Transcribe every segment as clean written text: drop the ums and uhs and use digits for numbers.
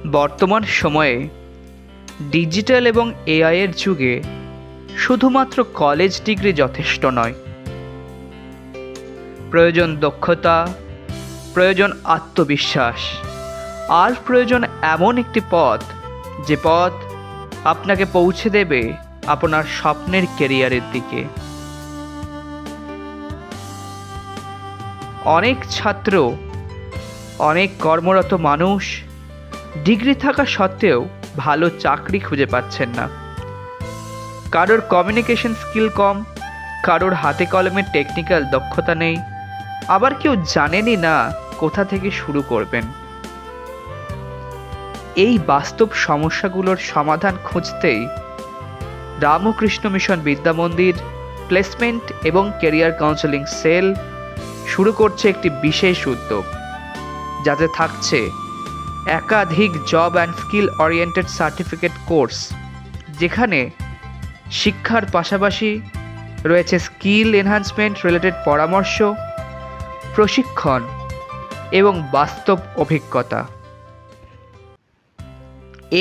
বর্তমান সময়ে ডিজিটাল এবং এআইয়ের যুগে শুধুমাত্র কলেজ ডিগ্রি যথেষ্ট নয়। প্রয়োজন দক্ষতা, প্রয়োজন আত্মবিশ্বাস, আর প্রয়োজন এমন একটি পথ যে পথ আপনাকে পৌঁছে দেবে আপনার স্বপ্নের ক্যারিয়ারের দিকে। অনেক ছাত্র, অনেক কর্মরত মানুষ ডিগ্রি থাকা সত্ত্বেও ভালো চাকরি খুঁজে পাচ্ছেন না। কারোর কমিউনিকেশন স্কিল কম, কারোর হাতে কলমের টেকনিক্যাল দক্ষতা নেই, আবার কেউ জানেনই না কোথা থেকে শুরু করবেন। এই বাস্তব সমস্যাগুলোর সমাধান খুঁজতেই রামকৃষ্ণ মিশন বিদ্যা মন্দির প্লেসমেন্ট এবং ক্যারিয়ার কাউন্সেলিং সেল শুরু করছে একটি বিশেষ উদ্যোগ, যাতে থাকছে একাধিক job and skill oriented certificate course, যেখানে শিক্ষার পাশাপাশি রয়েছে স্কিল এনহান্সমেন্ট রিলেটেড পরামর্শ, প্রশিক্ষণ এবং বাস্তব অভিজ্ঞতা।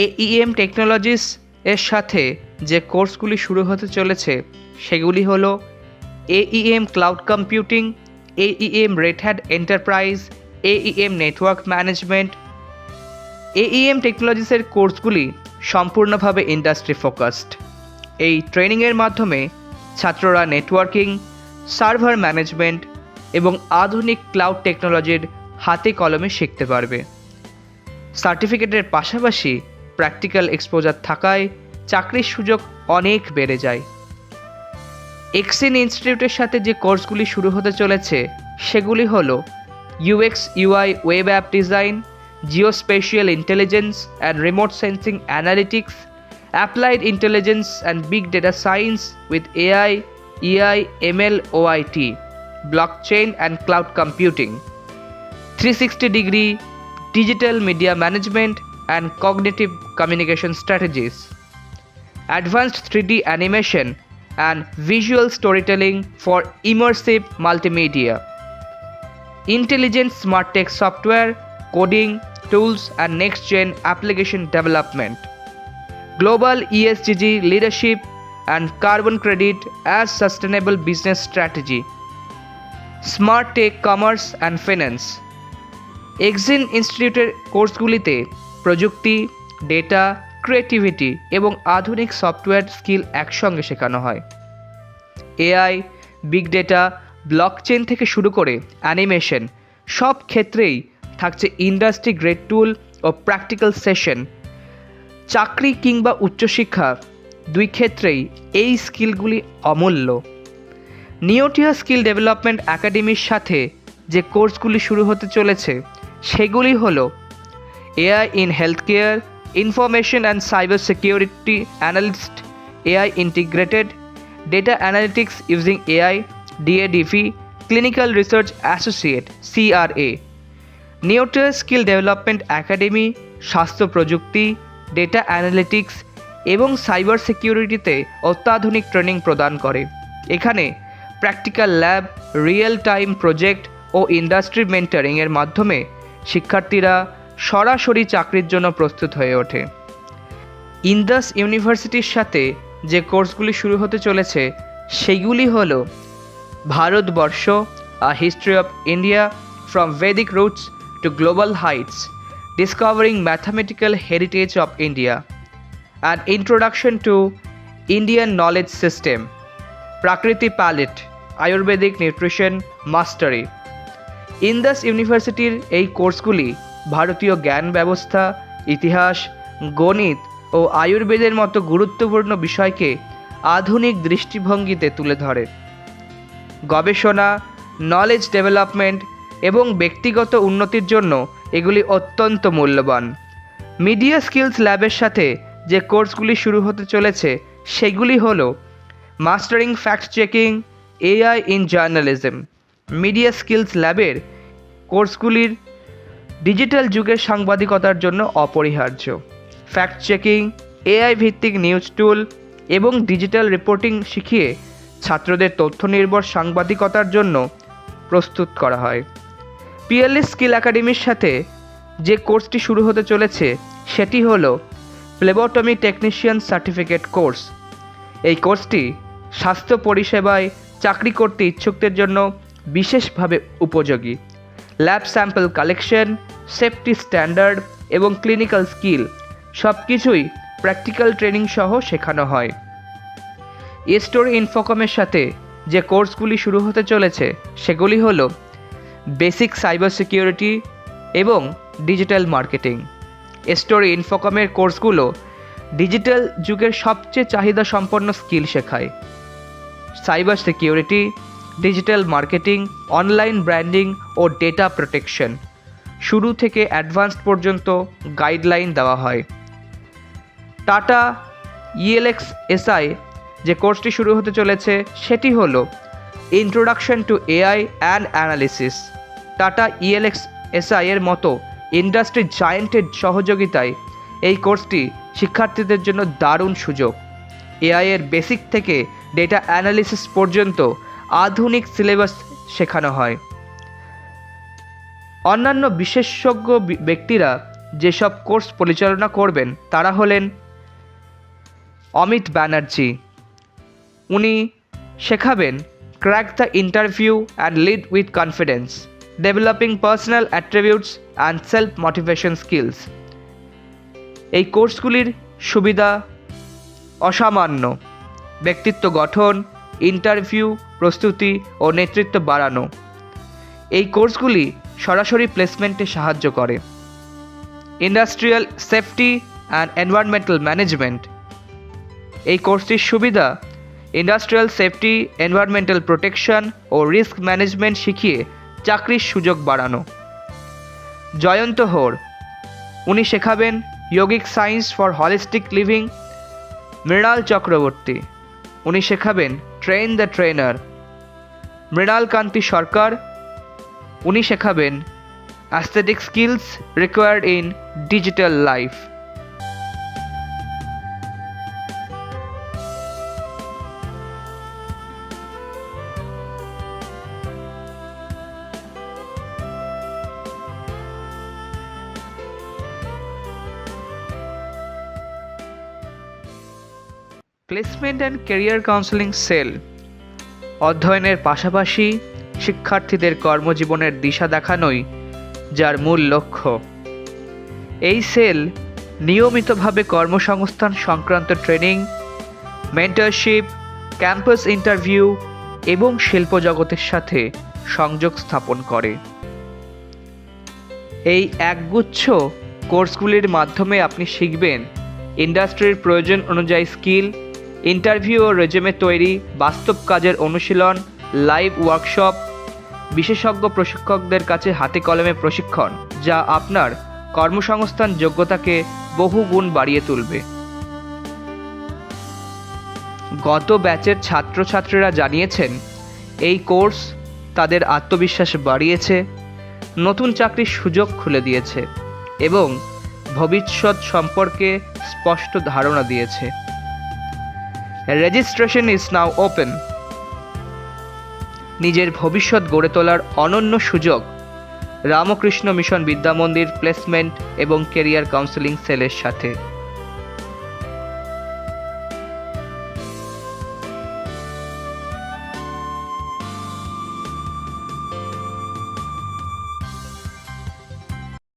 AEM টেকনোলজিস এর সাথে যে কোর্সগুলি শুরু হতে চলেছে সেগুলি হলো AEM cloud computing, AEM Red Hat enterprise, AEM network management. AEM টেকনোলজিসের কোর্সগুলি সম্পূর্ণভাবে ইন্ডাস্ট্রি ফোকাসড। এই ট্রেনিংয়ের মাধ্যমে ছাত্ররা নেটওয়ার্কিং, সার্ভার ম্যানেজমেন্ট এবং আধুনিক ক্লাউড টেকনোলজির হাতে কলমে শিখতে পারবে। সার্টিফিকেটের পাশাপাশি প্র্যাকটিক্যাল এক্সপোজার থাকায় চাকরির সুযোগ অনেক বেড়ে যায়। এক্সিন ইনস্টিটিউটের সাথে যে কোর্সগুলি শুরু হতে চলেছে সেগুলি হলো UX UI web app design, geospatial intelligence and remote sensing analytics, applied intelligence and big data science with AI, EI, ML, OIT, blockchain and cloud computing, 360 degree digital media management and cognitive communication strategies, advanced 3D animation and visual storytelling for immersive multimedia, intelligent smart tech software, coding, tools and next-gen application development, global ESG leadership and carbon credit as sustainable business strategy, smart tech commerce and finance। এক্সিন ইনস্টিটিউটের কোর্সগুলিতে প্রযুক্তি, data, creativity এবং আধুনিক software skill একসঙ্গে শেখানো হয়। AI, big data, blockchain থেকে শুরু করে অ্যানিমেশন, সব ক্ষেত্রেই থাকছে ইন্ডাস্ট্রি গ্রেড টুল ও প্র্যাকটিক্যাল সেশন। চাকরি কিংবা উচ্চশিক্ষা দুই ক্ষেত্রেই এই স্কিলগুলি অমূল্য। নিওটিয়া স্কিল ডেভেলপমেন্ট একাডেমির সাথে যে কোর্সগুলি শুরু হতে চলেছে সেগুলি হলো AI in healthcare, information and cyber security analyst, AI integrated, data analytics using AI, DADV, clinical research associate, CRA। Neotia skill development academy স্বাস্থ্য প্রযুক্তি, ডেটা অ্যানালিটিক্স এবং সাইবার সিকিউরিটিতে অত্যাধুনিক ট্রেনিং প্রদান করে। এখানে practical lab, real time project ও industry মেন্টরিংয়ের মাধ্যমে শিক্ষার্থীরা সরাসরি চাকরির জন্য প্রস্তুত হয়ে ওঠে। ইন্দাস ইউনিভার্সিটির সাথে যে কোর্সগুলি শুরু হতে চলেছে সেগুলি হল Bharatvarsha, a history of India from Vedic roots to global heights, discovering mathematical heritage of India, and introduction to Indian knowledge system, Prakriti palette, Ayurvedic nutrition mastery. Indus ইউনিভার্সিটির এই কোর্সগুলি ভারতীয় জ্ঞান ব্যবস্থা, ইতিহাস, গণিত ও আয়ুর্বেদের মতো গুরুত্বপূর্ণ বিষয়কে আধুনিক দৃষ্টিভঙ্গিতে তুলে ধরে। গবেষণা, নলেজ ডেভেলপমেন্ট এবং ব্যক্তিগত উন্নতির জন্য এগুলি অত্যন্ত মূল্যবান। মিডিয়া স্কিলস ল্যাবের সাথে যে কোর্সগুলি শুরু হতে চলেছে সেগুলি হলো mastering fact checking, AI in journalism. Media skills ল্যাবের কোর্সগুলির ডিজিটাল যুগের সাংবাদিকতার জন্য অপরিহার্য। ফ্যাক্ট চেকিং, AI ভিত্তিক নিউজ টুল এবং ডিজিটাল রিপোর্টিং শিখিয়ে ছাত্রদের তথ্য নির্ভর সাংবাদিকতার জন্য প্রস্তুত করা হয়। পিএলএস স্কিল একাডেমির সাথে যে কোর্সটি শুরু হতে চলেছে সেটি হলো ফ্লেবোটমি টেকনিশিয়ান সার্টিফিকেট কোর্স। এই কোর্সটি স্বাস্থ্য পরিষেবায় চাকরি করতে ইচ্ছুকদের জন্য বিশেষভাবে উপযোগী। Lab sample collection, safety standard এবং ক্লিনিক্যাল স্কিল সব কিছুই প্র্যাকটিক্যাল ট্রেনিং সহ শেখানো হয়। স্টোরি ইনফোকমের সাথে যে কোর্সগুলি শুরু হতে চলেছে সেগুলি হলো বেসিক সাইবার সিকিউরিটি এবং ডিজিটাল মার্কেটিং। স্টোরি ইনফোকমের কোর্সগুলো ডিজিটাল যুগের সবচেয়ে চাহিদা সম্পন্ন স্কিল শেখায়। Cyber security, digital marketing, online branding ও ডেটা প্রোটেকশন শুরু থেকে অ্যাডভান্সড পর্যন্ত গাইডলাইন দেওয়া হয়। টাটা ELX-SI যে কোর্সটি শুরু হতে চলেছে সেটি হলো introduction to AI and analysis. Tata ELX-SI এর মতো ইন্ডাস্ট্রি জায়েন্টের সহযোগিতায় এই কোর্সটি শিক্ষার্থীদের জন্য দারুণ সুযোগ। AI এর বেসিক থেকে ডেটা অ্যানালিসিস পর্যন্ত আধুনিক সিলেবাস শেখানো হয়। অন্যান্য বিশেষজ্ঞ ব্যক্তিরা যেসব কোর্স পরিচালনা করবেন তারা হলেন অমিত ব্যানার্জি। উনি শেখাবেন crack the interview and lead with confidence, developing personal attributes and self motivation skills. এই কোর্সগুলির সুবিধা অসামান্য: ব্যক্তিত্ব গঠন, ইন্টারভিউ প্রস্তুতি ও নেতৃত্ব বাড়ানো। এই কোর্সগুলি সরাসরি প্লেসমেন্টে সাহায্য করে। Industrial safety and environmental management. এই কোর্সটির সুবিধা ইন্ডাস্ট্রিয়াল সেফটি, এনভায়রনমেন্টাল প্রোটেকশন ও রিস্ক ম্যানেজমেন্ট শিখিয়ে চাকরির সুযোগ বাড়ানো। জয়ন্ত হোর, উনি শেখাবেন yogic science for holistic living. Mrinal Chakraborty, উনি শেখাবেন train the trainer. Mrinal Kanti Sarkar, উনি শেখাবেন aesthetic skills required in digital life. Placement and career counselling cell অধ্যয়নের পাশাপাশি শিক্ষার্থীদের কর্মজীবনের দিশা দেখানোই যার মূল লক্ষ্য। এই সেল নিয়মিতভাবে কর্মসংস্থান সংক্রান্ত ট্রেনিং, মেন্টরশিপ, ক্যাম্পাস ইন্টারভিউ এবং শিল্প জগতের সাথে সংযোগ স্থাপন করে। এই একগুচ্ছ কোর্সগুলির মাধ্যমে আপনি শিখবেন ইন্ডাস্ট্রির প্রয়োজন অনুযায়ী স্কিল, ইন্টারভিউ ও রেজুমে তৈরি, বাস্তব কাজের অনুশীলন, লাইভ ওয়ার্কশপ, বিশেষজ্ঞ প্রশিক্ষকদের কাছে হাতে কলমে প্রশিক্ষণ, যা আপনার কর্মসংস্থান যোগ্যতাকে বহু গুণ বাড়িয়ে তুলবে। গত ব্যাচের ছাত্রছাত্রীরা জানিয়েছেন এই কোর্স তাদের আত্মবিশ্বাস বাড়িয়েছে, নতুন চাকরির সুযোগ খুলে দিয়েছে এবং ভবিষ্যৎ সম্পর্কে স্পষ্ট ধারণা দিয়েছে। Registration is now open. নিজের ভবিষ্যৎ গড়ে তোলার অনন্য সুযোগ রামকৃষ্ণ মিশন বিদ্যামন্দির প্লেসমেন্ট এবং ক্যারিয়ার কাউন্সেলিং সেলের সাথে।